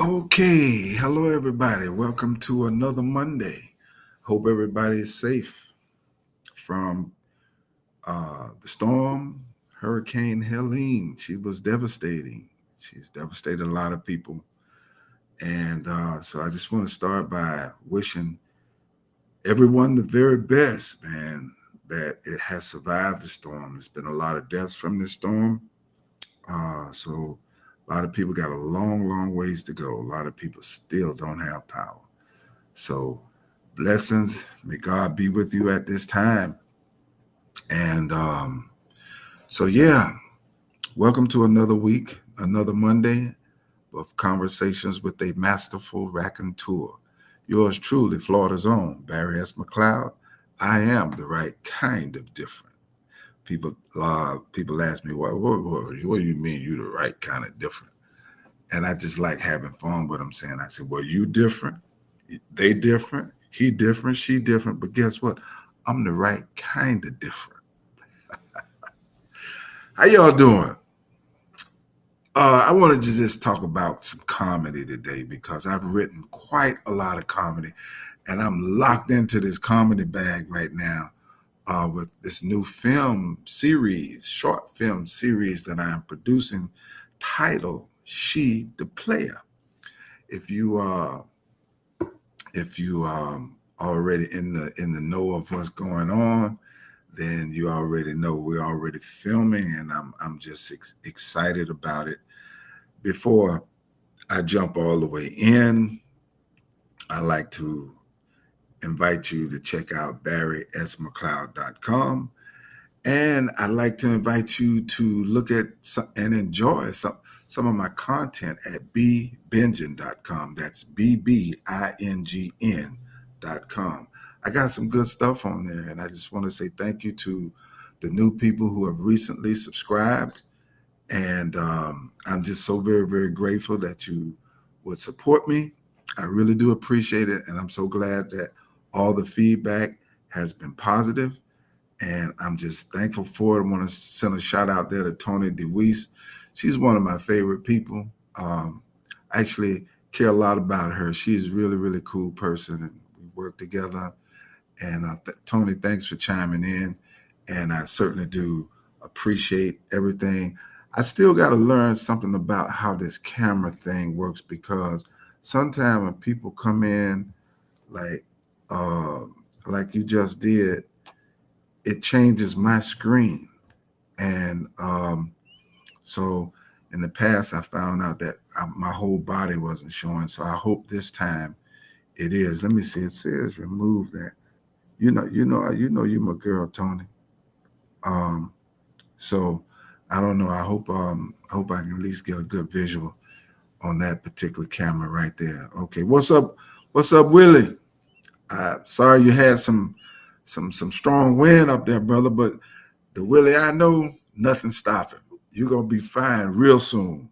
Okay, hello everybody. Welcome to another Monday. Hope everybody is safe from the storm, Hurricane Helene. She was devastating. She's devastated a lot of people. And so I just want to start by wishing everyone the very best, man, that it has survived the storm. There's been a lot of deaths from this storm. So a lot of people got a long, long ways to go. A lot of people still don't have power. So blessings. May God be with you at this time. And so, yeah, welcome to another week, another Monday of conversations with a masterful raconteur. Yours truly, Florida's own, Barry S. McLeod. I am the right kind of different. People ask me, what do you mean you the right kind of different? And I just like having fun with them saying, I said, well, you different, they different, he different, she different, but guess what? I'm the right kind of different. How y'all doing? I wanted to just talk about some comedy today because I've written quite a lot of comedy and I'm locked into this comedy bag right now with this new short film series that I'm producing titled She the Player. If you already in the know of what's going on, then you already know we're already filming, and I'm just excited about it. Before I jump all the way in, I like to invite you to check out barrysmccloud.com. And I'd like to invite you to look at and enjoy some of my content at bbingin.com. That's BBINGN.com. I got some good stuff on there, and I just want to say thank you to the new people who have recently subscribed. And I'm just so very, very grateful that you would support me. I really do appreciate it. And I'm so glad that all the feedback has been positive, and I'm just thankful for it. I want to send a shout out there to Tony DeWeese. She's one of my favorite people. I actually care a lot about her. She's really, really cool person, and we work together. And Tony, thanks for chiming in. And I certainly do appreciate everything. I still got to learn something about how this camera thing works because sometimes when people come in like uh, like you just did, it changes my screen. And so in the past, I found out that my whole body wasn't showing. So I hope this time it is. Let me see. It says remove that. You my girl, Tony. Um, so I don't know. I hope I can at least get a good visual on that particular camera right there. Okay, what's up? What's up, Willie? Sorry you had some strong wind up there, brother, but the Willie I know, nothing stopping. You're gonna be fine real soon.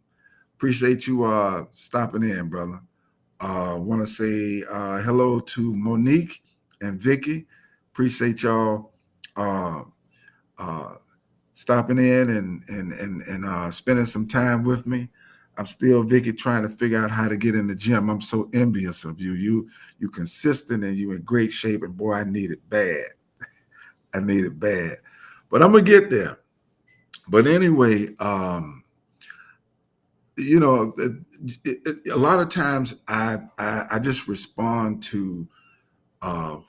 Appreciate you stopping in, brother. Want to say hello to Monique and Vicky. Appreciate y'all uh, uh, stopping in and spending some time with me. I'm still Vicky trying to figure out how to get in the gym. I'm so envious of you. You consistent and you in great shape. And boy, I need it bad. I need it bad. But I'm gonna get there. But anyway, you know, a lot of times I just respond to uh,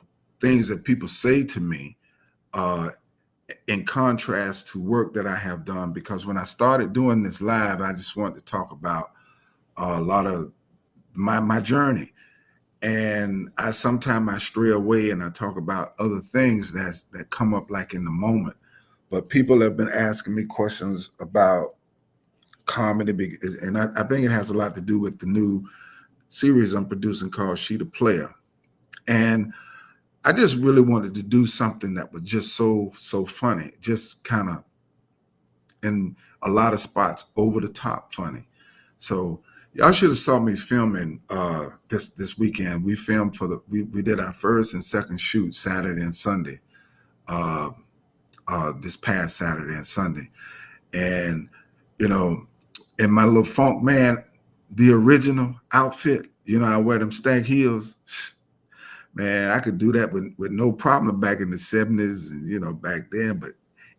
things that people say to me uh, in contrast to work that I have done. Because when I started doing this live, I just wanted to talk about a lot of my journey, and I stray away and I talk about other things that come up like in the moment. But people have been asking me questions about comedy, and I think it has a lot to do with the new series I'm producing called She the Player. And I just really wanted to do something that was just so funny, just kind of in a lot of spots over the top funny. So y'all should have saw me filming this weekend. We filmed we did our first and second shoot Saturday and Sunday, uh, this past Saturday and Sunday. And you know, in my little funk man, the original outfit. You know, I wear them stag heels. Man, I could do that with no problem back in the 70s, and you know, back then. But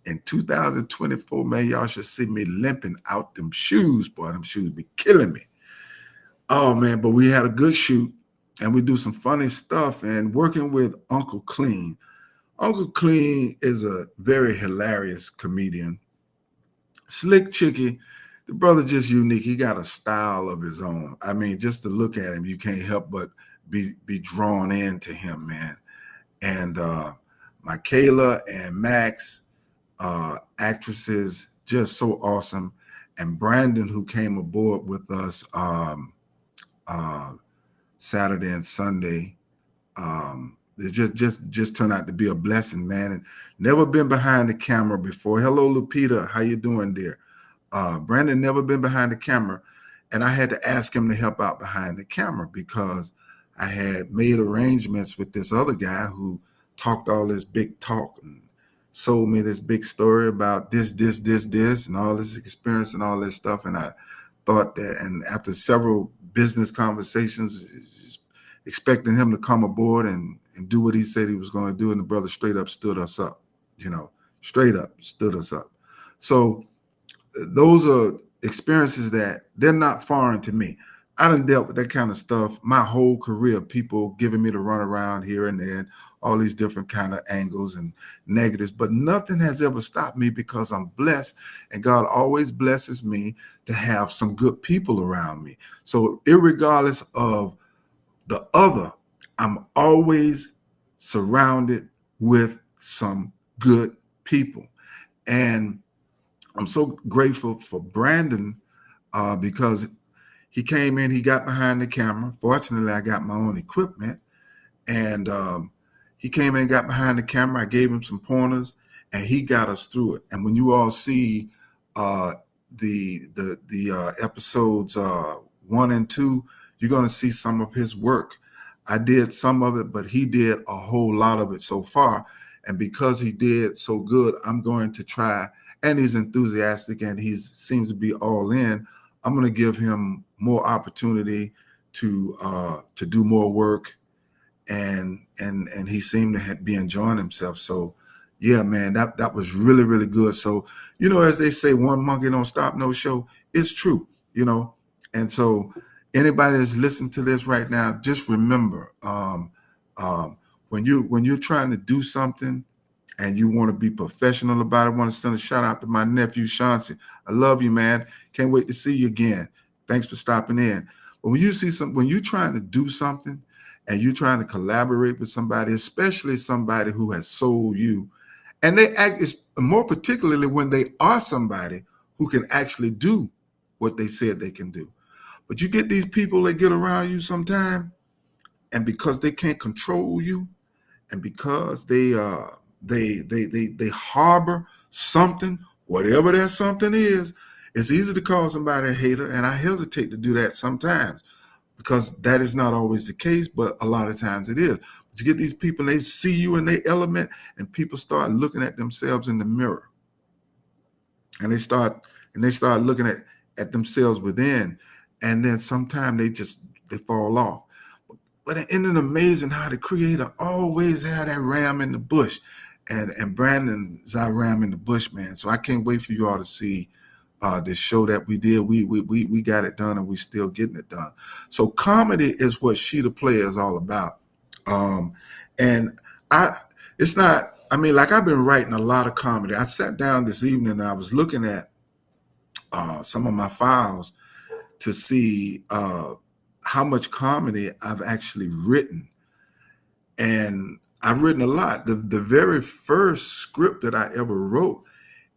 in 2024, man, y'all should see me limping out them shoes, boy. Them shoes be killing me. Oh man, but we had a good shoot and we do some funny stuff and working with Uncle Clean. Uncle Clean is a very hilarious comedian. Slick Chicky, the brother just unique. He got a style of his own. I mean, just to look at him, you can't help but be drawn into him, man. And Michaela and Max, actresses, just so awesome. And Brandon, who came aboard with us uh, Saturday and Sunday, it just turned out to be a blessing, man. And never been behind the camera before. Hello, Lupita, how you doing, dear? Brandon never been behind the camera, and I had to ask him to help out behind the camera because I had made arrangements with this other guy who talked all this big talk and sold me this big story about this, and all this experience and all this stuff. And I thought that, and after several business conversations, expecting him to come aboard and do what he said he was going to do, and the brother straight up stood us up, you know, straight up stood us up. So those are experiences that they're not foreign to me. I done dealt with that kind of stuff my whole career, people giving me to run around here and there, and all these different kind of angles and negatives, but nothing has ever stopped me because I'm blessed, and God always blesses me to have some good people around me. So irregardless of the other, I'm always surrounded with some good people. And I'm so grateful for Brandon because he came in, he got behind the camera. Fortunately, I got my own equipment. And he came in, got behind the camera. I gave him some pointers, and he got us through it. And when you all see the episodes 1 and 2, you're going to see some of his work. I did some of it, but he did a whole lot of it so far. And because he did so good, I'm going to try. And he's enthusiastic, and he seems to be all in. I'm going to give him more opportunity to do more work, and he seemed to be enjoying himself. So yeah, man, that was really, really good. So, you know, as they say, one monkey don't stop no show. It's true, you know. And so anybody that's listening to this right now, just remember, when you're trying to do something and you want to be professional about it, I want to send a shout out to my nephew Chauncey. I love you, man. Can't wait to see you again. Thanks for stopping in. But when when you're trying to do something and you're trying to collaborate with somebody, especially somebody who has sold you, and they act is more particularly when they are somebody who can actually do what they said they can do. But you get these people that get around you sometime, and because they can't control you, and because they harbor something, whatever that something is, it's easy to call somebody a hater, and I hesitate to do that sometimes because that is not always the case, but a lot of times it is. But you get these people, they see you in their element, and people start looking at themselves in the mirror, and they start looking at themselves within, and then sometimes they fall off. But isn't it amazing how the creator always had that ram in the bush? And Brandon's our ram in the bush, man. So I can't wait for you all to see this show that we did. We got it done, and we still getting it done. So comedy is what She the Player is all about. And it's not, I mean, like I've been writing a lot of comedy. I sat down this evening and I was looking at some of my files to see how much comedy I've actually written. And I've written a lot. The very first script that I ever wrote,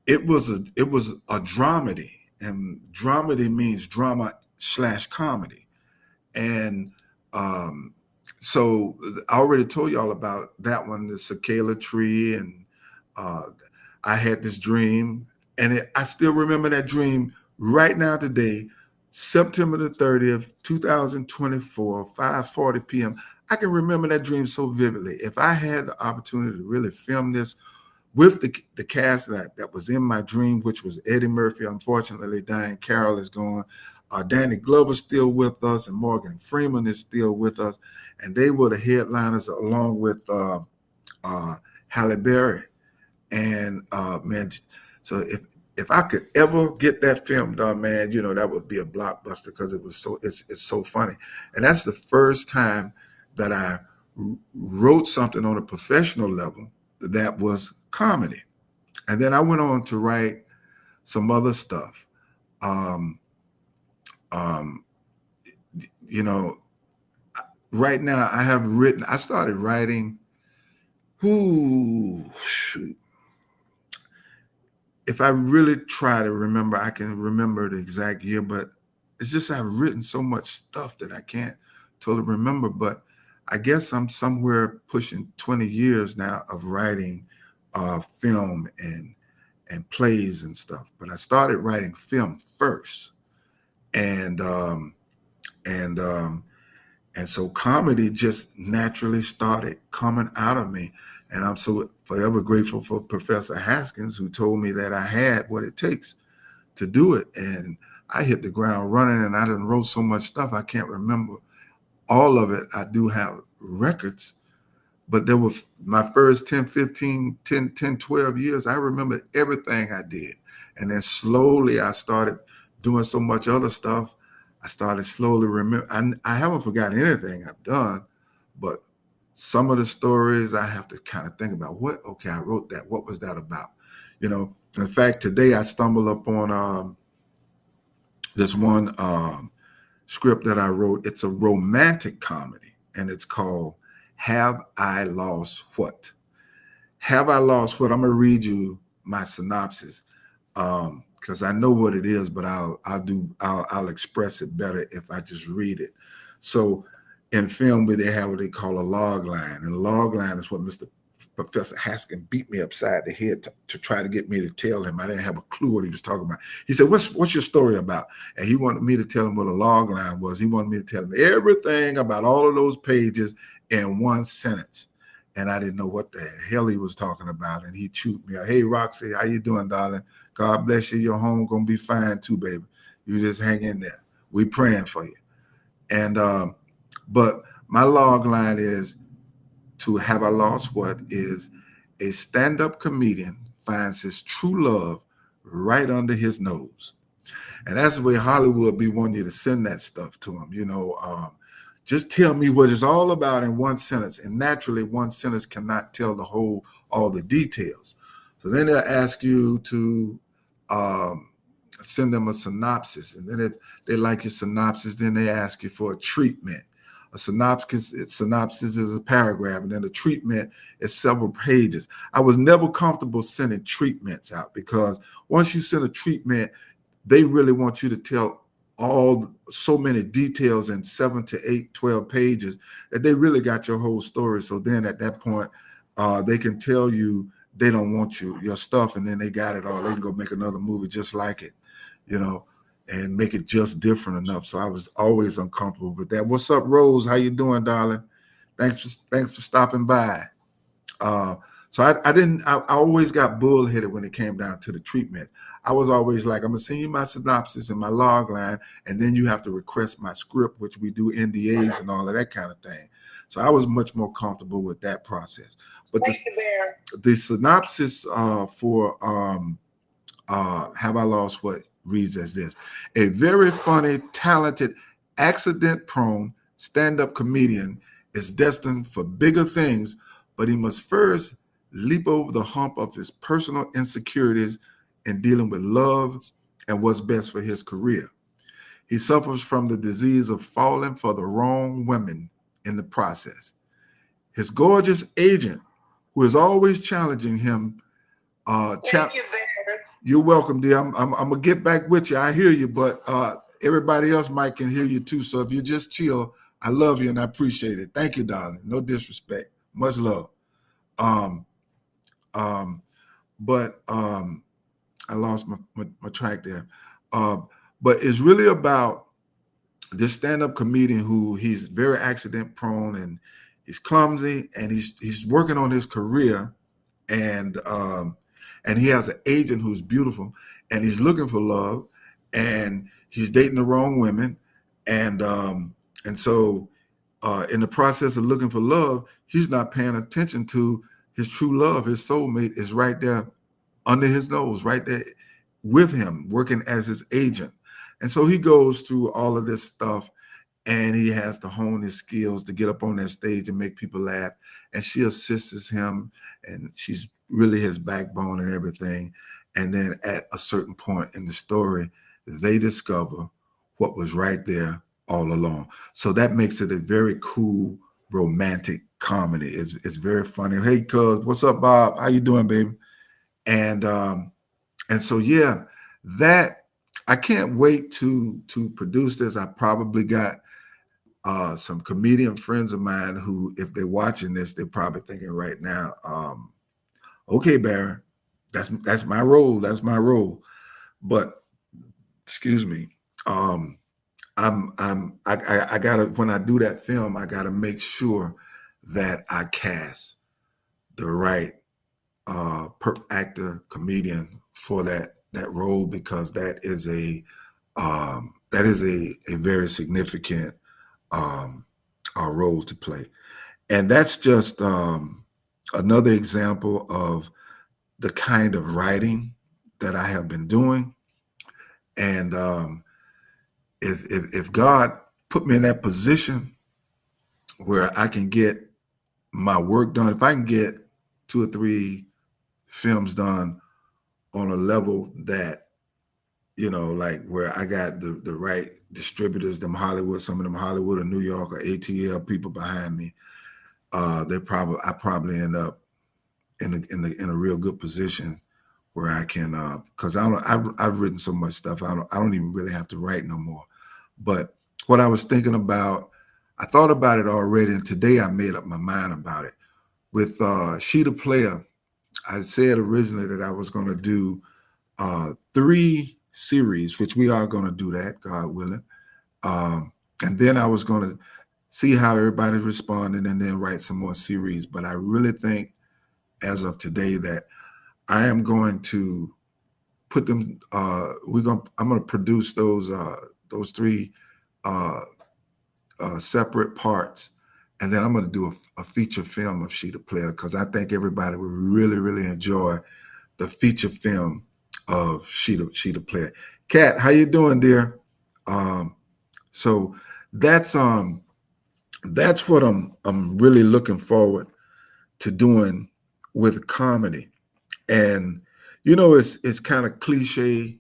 it was a dramedy, and dramedy means drama/comedy. And so I already told y'all about that one, the cicala tree, and I had this dream, and I still remember that dream right now today, September the 30th, 2024, 5:40 p.m. I can remember that dream so vividly. If I had the opportunity to really film this with the cast that was in my dream, which was Eddie Murphy. Unfortunately, Diane Carroll is gone. Danny Glover's still with us, and Morgan Freeman is still with us, and they were the headliners along with Halle Berry. And man, so if I could ever get that film done, man, that would be a blockbuster because it's so funny. And that's the first time that I wrote something on a professional level that was comedy. And then I went on to write some other stuff. Right now I started writing, shoot. If I really try to remember, I can remember the exact year, but it's just I've written so much stuff that I can't totally remember. But I guess I'm somewhere pushing 20 years now of writing film and plays and stuff. But I started writing film first, and so comedy just naturally started coming out of me. And I'm so forever grateful for Professor Haskins, who told me that I had what it takes to do it. And I hit the ground running, and I done wrote so much stuff, I can't remember all of it. I do have records, but there was my first 10, 12 years, I remembered everything I did. And then slowly I started doing so much other stuff. I started slowly remember. I haven't forgotten anything I've done, but some of the stories I have to kind of think about. Okay, I wrote that. What was that about? In fact, today I stumbled upon this one script that I wrote. It's a romantic comedy, and it's called Have I Lost What? Have I Lost What? I'm going to read you my synopsis because I know what it is, but I'll express it better if I just read it. So in film, where they have what they call a log line, and a log line is what Professor Haskins beat me upside the head to try to get me to tell him. I didn't have a clue what he was talking about. He said, what's your story about? And he wanted me to tell him what a log line was. He wanted me to tell him everything about all of those pages in one sentence. And I didn't know what the hell he was talking about. And he chewed me out. Hey, Roxy, how you doing, darling? God bless you. Your home going to be fine too, baby. You just hang in there. We praying for you. And but my log line is, to Have I Lost What? Is a stand-up comedian finds his true love right under his nose. And that's the way Hollywood be wanting you to send that stuff to him. Just tell me what it's all about in one sentence. And naturally, one sentence cannot tell all the details. So then they'll ask you to send them a synopsis. And then if they like your synopsis, then they ask you for a treatment. A synopsis is a paragraph, and then a treatment is several pages. I was never comfortable sending treatments out because once you send a treatment, they really want you to tell so many details in 7 to 8, 12 pages that they really got your whole story. So then at that point, they can tell you they don't want your stuff, and then they got it all. They can go make another movie just like it, and make it just different enough. So I was always uncomfortable with that. What's up, Rose? How you doing, darling? Thanks for stopping by. So I always got bullheaded when it came down to the treatment. I was always like, I'm gonna send you my synopsis and my log line, and then you have to request my script, which we do NDAs and all of that kind of thing. So I was much more comfortable with that process. But the synopsis for Have I Lost What? Reads as this: a very funny, talented, accident-prone stand-up comedian is destined for bigger things, but he must first leap over the hump of his personal insecurities in dealing with love and what's best for his career. He suffers from the disease of falling for the wrong women in the process. His gorgeous agent, who is always challenging him, Thank you, You're welcome, dear. I'm gonna get back with you. I hear you, but everybody else might can hear you too. So if you just chill, I love you and I appreciate it. Thank you, darling. No disrespect. Much love. But I lost my track there. But it's really about this stand-up comedian who he's very accident prone and he's clumsy and he's working on his career, and he has an agent who's beautiful and he's looking for love, and he's dating the wrong women, and so in the process of looking for love, he's not paying attention to his true love. His soulmate is right there under his nose, right there with him, working as his agent. And so he goes through all of this stuff, and he has to hone his skills to get up on that stage and make people laugh. And she assists him, and she's really his backbone and everything. And then at a certain point in the story, they discover what was right there all along. So that makes it a very cool romantic comedy. It's very funny. Hey, cuz, what's up, Bob? How you doing, baby? And so yeah, that I can't wait to produce this. I probably got some comedian friends of mine who, if they're watching this, they're probably thinking right now, okay, Baron, that's my role. That's my role. But excuse me, I gotta, when I do that film, I gotta make sure that I cast the right actor, comedian for that role, because that is a very significant role to play. And that's just another example of the kind of writing that I have been doing. And if God put me in that position where I can get my work done, if I can get 2 or 3 films done on a level that, you know, like where I got the right distributors, some of them Hollywood or New York or ATL people behind me, I probably end up in a real good position where I can, because I've written so much stuff, I don't even really have to write no more. But what I was thinking about, I thought about it already, and today I made up my mind about it. With She the Player, I said originally that I was going to do 3 series, which we are going to do that, God willing. And then I was going to see how everybody's responding and then write some more series. But I really think, as of today, that I am going to put them. I'm going to produce those 3 separate parts, and then I'm going to do a feature film of She the Player, because I think everybody would really, really enjoy the feature film of She the Player. Kat, how you doing, dear? So that's what I'm really looking forward to doing with comedy. And you know, it's kind of cliche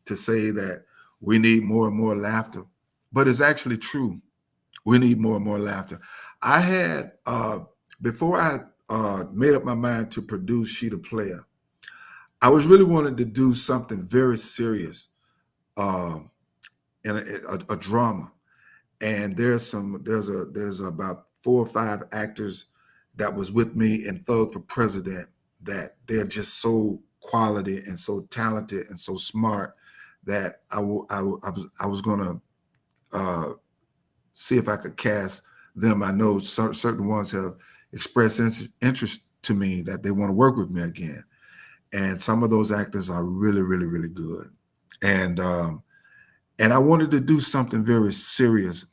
to say that we need more and more laughter, but it's actually true. We need more and more laughter. I had before I made up my mind to produce She the Player, I was really wanting to do something very serious, and a drama. And there's about 4 or 5 actors that was with me in Thug for President, that they're just so quality and so talented and so smart that I was going to see if I could cast them. I know certain ones have expressed interest to me that they want to work with me again. And some of those actors are really, really, really good. And I wanted to do something very serious.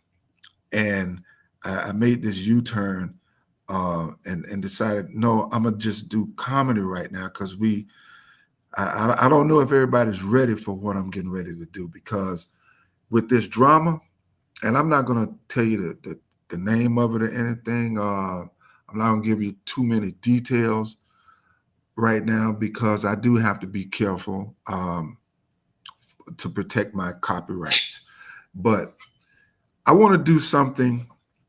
And I made this U-turn and decided, no, I'm gonna just do comedy right now, because I don't know if everybody's ready for what I'm getting ready to do, because with this drama, and I'm not gonna tell you the name of it or anything. I'm not gonna give you too many details right now, because I do have to be careful to protect my copyrights. But I want to do something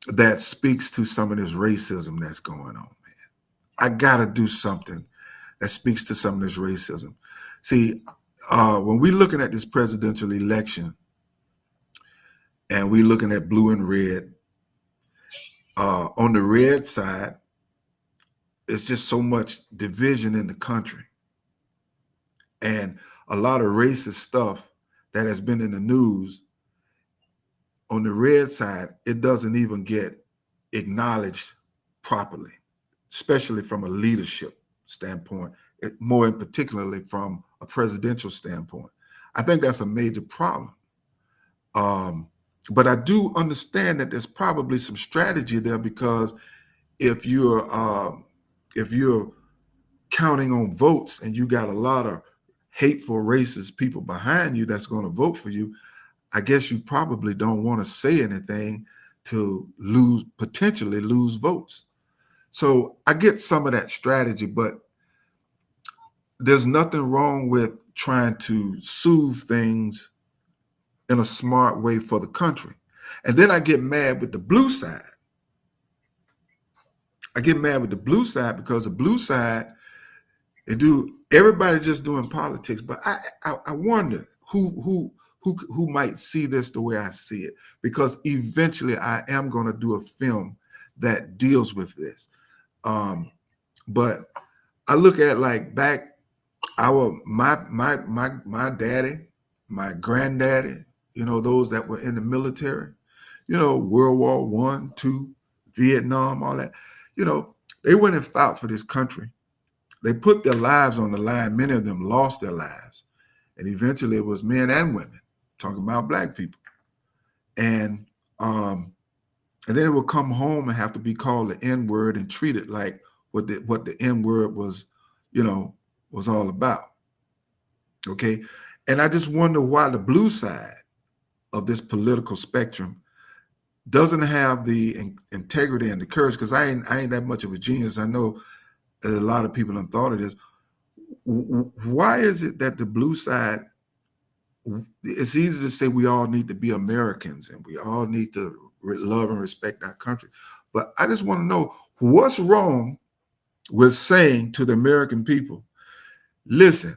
that speaks to some of this racism that's going on, man. I got to do something that speaks to some of this racism. See, when we're looking at this presidential election and we're looking at blue and red, on the red side, it's just so much division in the country. And a lot of racist stuff that has been in the news. On the red side, it doesn't even get acknowledged properly, especially from a leadership standpoint, more particularly from a presidential standpoint. I think that's a major problem. But I do understand that there's probably some strategy there, because if you're counting on votes and you got a lot of hateful, racist people behind you that's going to vote for you, I guess you probably don't want to say anything to potentially lose votes. So I get some of that strategy, but there's nothing wrong with trying to soothe things in a smart way for the country. And then I get mad with the blue side. I get mad with the blue side because the blue side, everybody just doing politics. But I wonder who might see this the way I see it, because eventually I am going to do a film that deals with this. But I look at like back my daddy, my granddaddy, those that were in the military, World War One, Two, Vietnam, all that, they went and fought for this country. They put their lives on the line. Many of them lost their lives. And eventually it was men and women, talking about Black people. And then it would come home and have to be called the N-word and treated like what the N-word was, was all about. Okay. And I just wonder why the blue side of this political spectrum doesn't have the integrity and the courage, because I ain't that much of a genius. I know that a lot of people have thought of this. Why is it that the blue side, it's easy to say we all need to be Americans and we all need to love and respect our country. But I just want to know what's wrong with saying to the American people, listen,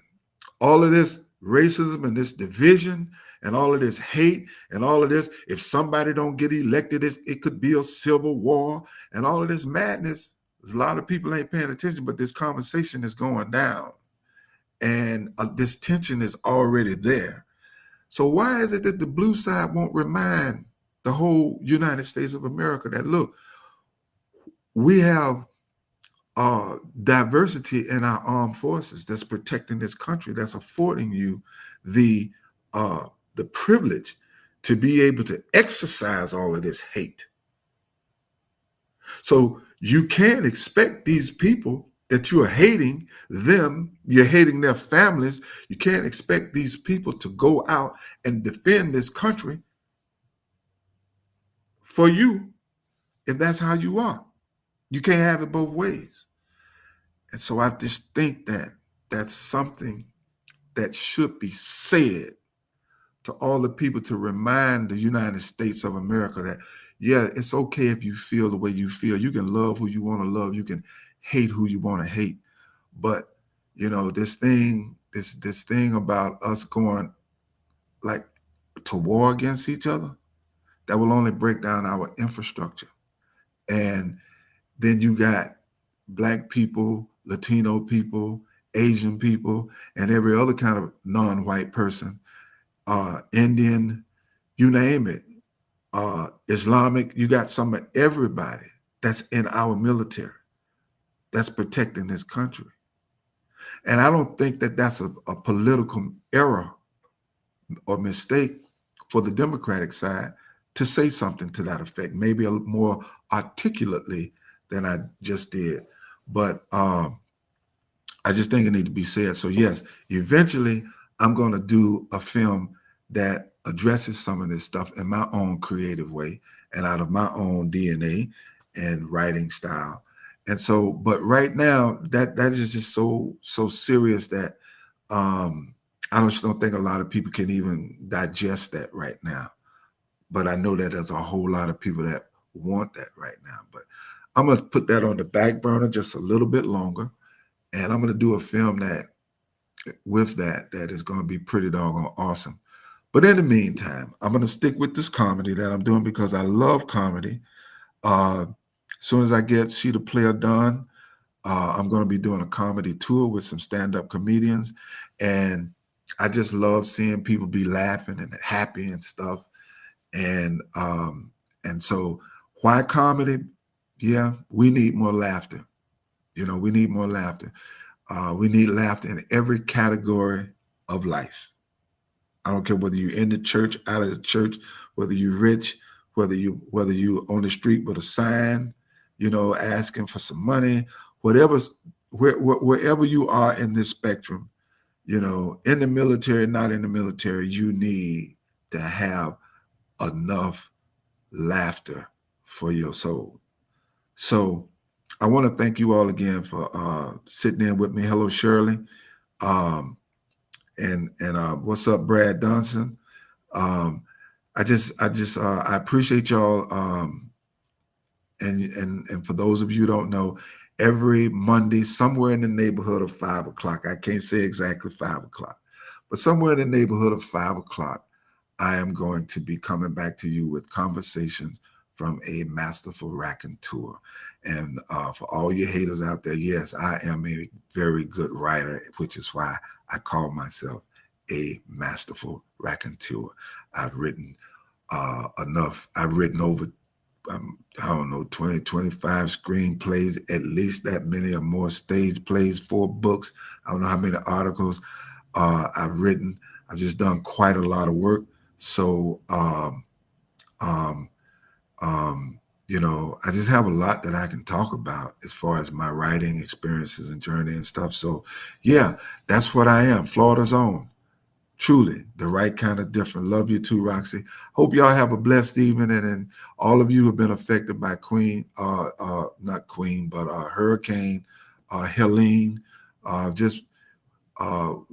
all of this racism and this division and all of this hate and all of this, if somebody don't get elected, it could be a civil war and all of this madness. There's a lot of people ain't paying attention, but this conversation is going down and this tension is already there. So why is it that the blue side won't remind the whole United States of America that, look, we have diversity in our armed forces that's protecting this country, that's affording you the privilege to be able to exercise all of this hate. So you can't expect these people that you are hating them, you're hating their families. You can't expect these people to go out and defend this country for you if that's how you are. You can't have it both ways. And so I just think that that's something that should be said to all the people, to remind the United States of America that, yeah, it's okay if you feel the way you feel. You can love who you want to love. You can hate who you want to hate. But, this thing about us going like to war against each other, that will only break down our infrastructure. And then you got Black people, Latino people, Asian people, and every other kind of non-white person, Indian, you name it, Islamic, you got some of everybody that's in our military that's protecting this country. And I don't think that that's a political error or mistake for the Democratic side to say something to that effect, maybe a more articulately than I just did. But I just think it needs to be said. So yes, eventually I'm going to do a film that addresses some of this stuff in my own creative way and out of my own DNA and writing style. And so, but right now that is just so serious that I just don't think a lot of people can even digest that right now. But I know that there's a whole lot of people that want that right now. But I'm going to put that on the back burner just a little bit longer. And I'm going to do a film that is going to be pretty doggone awesome. But in the meantime, I'm going to stick with this comedy that I'm doing because I love comedy. As soon as I get Sheeta Player done, I'm going to be doing a comedy tour with some stand-up comedians. And I just love seeing people be laughing and happy and stuff. And so why comedy? Yeah, we need more laughter. We need more laughter. We need laughter in every category of life. I don't care whether you're in the church, out of the church, whether you're rich, whether you on the street with a sign, asking for some money, wherever you are in this spectrum, in the military, not in the military, you need to have enough laughter for your soul. So I want to thank you all again for sitting in with me. Hello, Shirley. And what's up, Brad Dunson? I appreciate y'all. And for those of you who don't know, every Monday, somewhere in the neighborhood of 5 o'clock, I can't say exactly 5 o'clock, but somewhere in the neighborhood of 5 o'clock, I am going to be coming back to you with conversations from a masterful raconteur. And for all you haters out there, yes, I am a very good writer, which is why I call myself a masterful raconteur. I've written enough. I've written over, I don't know, 20, 25 screenplays, at least that many or more stage plays, 4 books. I don't know how many articles I've written. I've just done quite a lot of work. So, I just have a lot that I can talk about as far as my writing experiences and journey and stuff. So, yeah, that's what I am. Florida's own. Truly, the right kind of different. Love you too, Roxy. Hope y'all have a blessed evening. And all of you who have been affected by Hurricane Helene,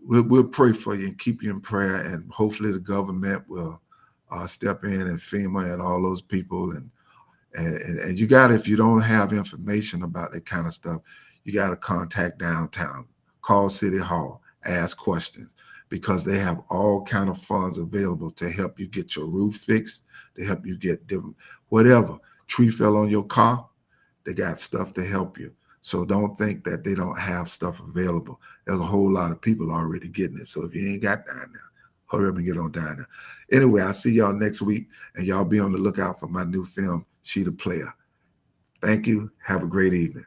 we'll pray for you and keep you in prayer. And hopefully the government will step in, and FEMA and all those people. And you got to, if you don't have information about that kind of stuff, you got to contact downtown, call City Hall, ask questions, because they have all kind of funds available to help you get your roof fixed, to help you get different, whatever. Tree fell on your car, they got stuff to help you. So don't think that they don't have stuff available. There's a whole lot of people already getting it. So if you ain't got down there, hurry up and get on down there. Anyway, I'll see y'all next week, and y'all be on the lookout for my new film, She the Player. Thank you. Have a great evening.